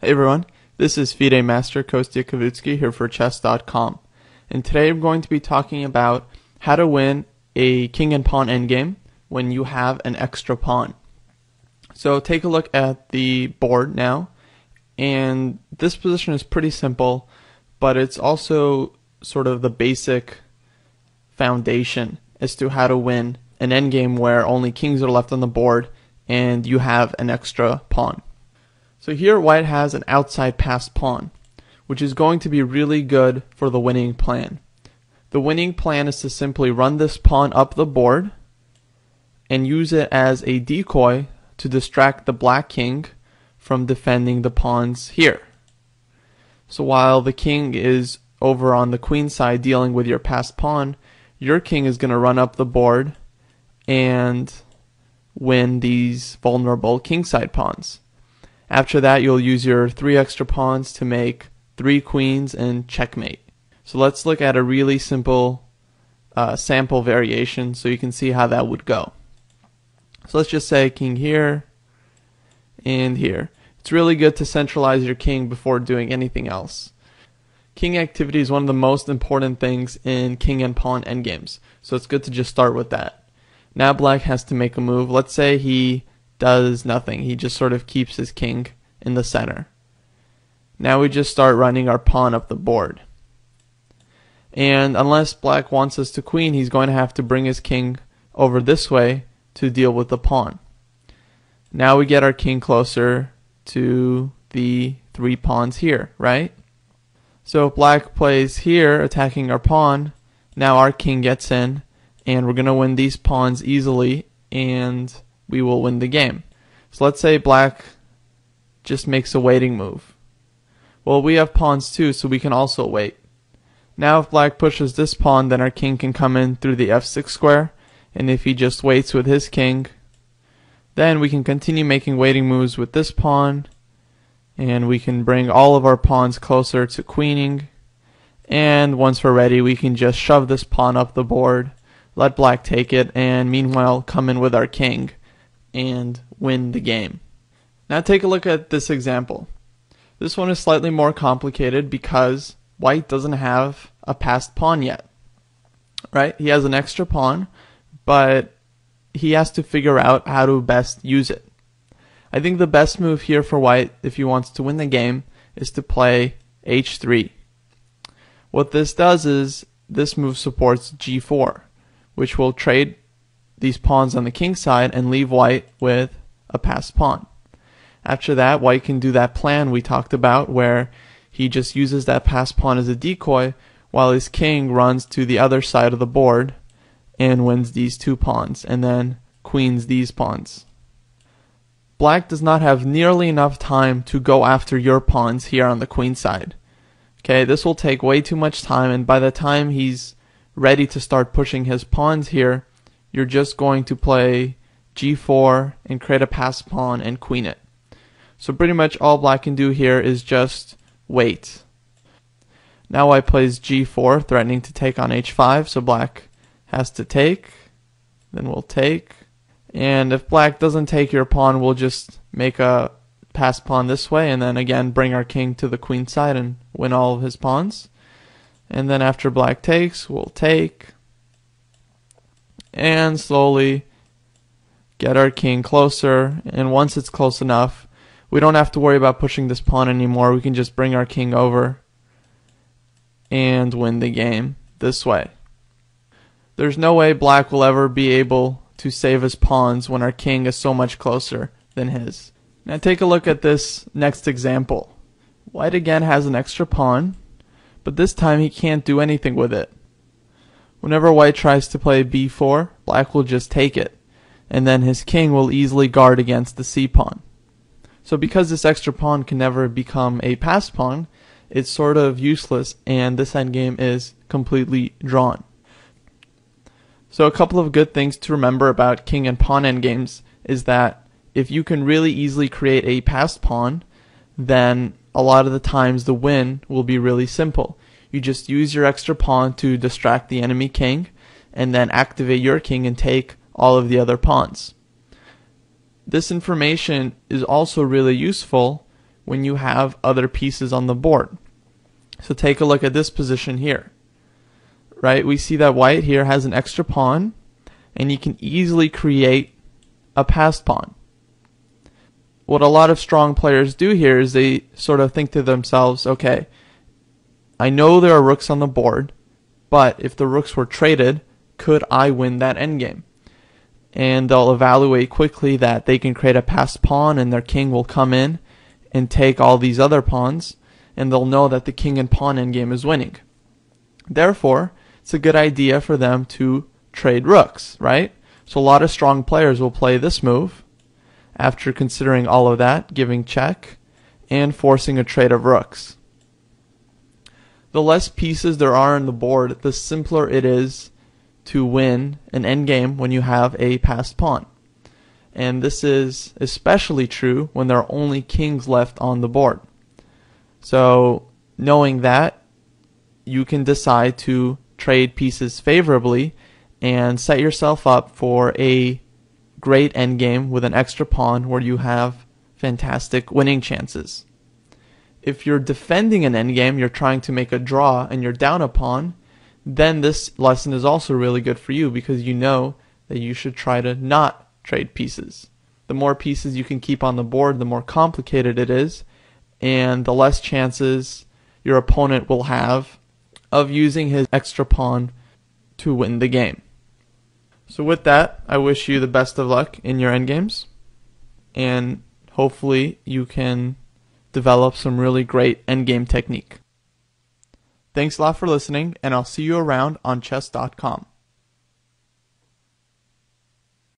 Hey everyone, this is FIDE Master Kostya Kavutskiy here for chess.com, and today I'm going to be talking about how to win a king and pawn endgame when you have an extra pawn. So take a look at the board now, and this position is pretty simple, but it's also sort of the basic foundation as to how to win an endgame where only kings are left on the board and you have an extra pawn. So here white has an outside passed pawn, which is going to be really good for the winning plan. The winning plan is to simply run this pawn up the board and use it as a decoy to distract the black king from defending the pawns here. So while the king is over on the queen side dealing with your passed pawn, your king is going to run up the board and win these vulnerable kingside pawns. After that, you'll use your 3 extra pawns to make 3 queens and checkmate. So let's look at a really simple sample variation so you can see how that would go. So let's just say king here and here. It's really good to centralize your king before doing anything else. King activity is one of the most important things in king and pawn endgames, so it's good to just start with that. Now black has to make a move. Let's say he does nothing. He just sort of keeps his king in the center. Now we just start running our pawn up the board. And unless black wants us to queen, he's going to have to bring his king over this way to deal with the pawn. Now we get our king closer to the 3 pawns here, right? So if black plays here, attacking our pawn, now our king gets in, and we're going to win these pawns easily, and we will win the game. So let's say black just makes a waiting move. Well, we have pawns too, so we can also wait. Now if black pushes this pawn, then our king can come in through the f6 square, and if he just waits with his king, then we can continue making waiting moves with this pawn, and we can bring all of our pawns closer to queening, and once we're ready we can just shove this pawn up the board, let black take it, and meanwhile come in with our king and win the game. Now take a look at this example. This one is slightly more complicated because white doesn't have a passed pawn yet. Right? He has an extra pawn, but he has to figure out how to best use it. I think the best move here for white, if he wants to win the game, is to play h3. What this does is, this move supports g4, which will trade these pawns on the king side and leave white with a passed pawn. After that, white can do that plan we talked about where he just uses that passed pawn as a decoy while his king runs to the other side of the board and wins these 2 pawns and then queens these pawns. Black does not have nearly enough time to go after your pawns here on the queen side. Okay, this will take way too much time, and by the time he's ready to start pushing his pawns here, you're just going to play g4 and create a passed pawn and queen it. So pretty much all black can do here is just wait. Now white plays g4, threatening to take on h5, so black has to take, then we'll take, and if black doesn't take your pawn, we'll just make a passed pawn this way, and then again bring our king to the queen side and win all of his pawns. And then after black takes, we'll take, and slowly get our king closer, and once it's close enough, we don't have to worry about pushing this pawn anymore. We can just bring our king over and win the game this way. There's no way black will ever be able to save his pawns when our king is so much closer than his. Now take a look at this next example. White again has an extra pawn, but this time he can't do anything with it. Whenever white tries to play b4, black will just take it, and then his king will easily guard against the c pawn. So because this extra pawn can never become a passed pawn, it's sort of useless, and this endgame is completely drawn. So a couple of good things to remember about king and pawn endgames is that if you can really easily create a passed pawn, then a lot of the times the win will be really simple. You just use your extra pawn to distract the enemy king, and then activate your king and take all of the other pawns. This information is also really useful when you have other pieces on the board. So take a look at this position here. Right? We see that white here has an extra pawn, and you can easily create a passed pawn. What a lot of strong players do here is they sort of think to themselves, okay, I know there are rooks on the board, but if the rooks were traded, could I win that endgame? And they'll evaluate quickly that they can create a passed pawn and their king will come in and take all these other pawns, and they'll know that the king and pawn endgame is winning. Therefore, it's a good idea for them to trade rooks, right? So a lot of strong players will play this move after considering all of that, giving check and forcing a trade of rooks. The less pieces there are on the board, the simpler it is to win an endgame when you have a passed pawn. And this is especially true when there are only kings left on the board. So knowing that, you can decide to trade pieces favorably and set yourself up for a great endgame with an extra pawn where you have fantastic winning chances. If you're defending an endgame, you're trying to make a draw and you're down a pawn, then this lesson is also really good for you because you know that you should try to not trade pieces. The more pieces you can keep on the board, the more complicated it is, and the less chances your opponent will have of using his extra pawn to win the game. So with that, I wish you the best of luck in your endgames, and hopefully you can develop some really great endgame technique. Thanks a lot for listening, and I'll see you around on chess.com.